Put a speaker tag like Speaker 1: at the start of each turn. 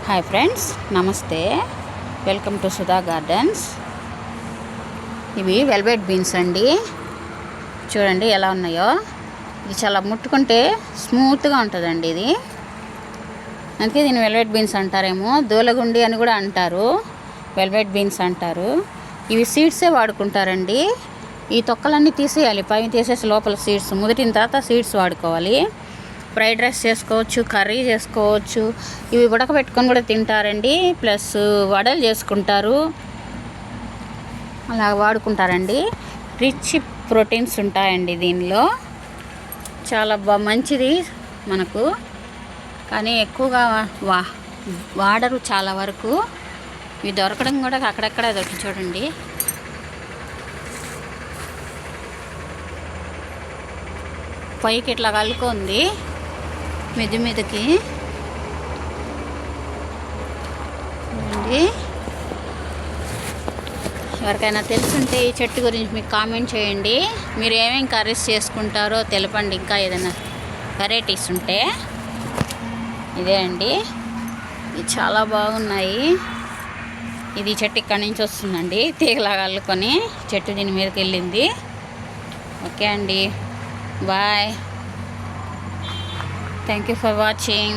Speaker 1: Hi friends, నమస్తే. Welcome to Sudha gardens. ఇవి velvet beans అండి. చూడండి ఎలా ఉన్నాయో. ఇది చాలా ముట్టుకుంటే స్మూత్గా ఉంటుందండి. ఇది అందుకే దీన్ని వెల్వెట్ బీన్స్ అంటారేమో. దూలగుండి అని కూడా అంటారు, వెల్వెట్ బీన్స్ అంటారు. ఇవి సీడ్సే వాడుకుంటారండి. ఈ తొక్కలన్నీ తీసేయాలి, పైన తీసేసి లోపల సీడ్స్ ముదిరిన తర్వాత సీడ్స్ వాడుకోవాలి. ఫ్రైడ్ రైస్ చేసుకోవచ్చు, కర్రీ చేసుకోవచ్చు. ఇవి ఉడకబెట్టుకొని కూడా తింటారండి. ప్లస్ వడలు చేసుకుంటారు, అలా వాడుకుంటారండి. రిచ్ ప్రోటీన్స్ ఉంటాయండి దీనిలో. చాలా మంచిది మనకు, కానీ ఎక్కువగా వాడరు చాలా వరకు. ఇవి దొరకడం కూడా అక్కడక్కడ దొరికి చూడండి. పైకి ఇట్లా కలుకుంది మిద్ది మీదకి. ఎవరికైనా తెలుసుంటే ఈ చెట్టు గురించి మీకు కామెంట్ చేయండి. మీరు ఏమేమి కర్రీస్ చేసుకుంటారో తెలపండి. ఇంకా ఏదైనా వెరైటీస్ ఉంటే. ఇదే అండి, ఇది చాలా బాగున్నాయి. ఇది చెట్టు ఇక్కడి నుంచి వస్తుందండి, తీగలాగా అల్లుకొని చెట్టు దీని మీదకి వెళ్ళింది. ఓకే అండి, bye. Thank you for watching.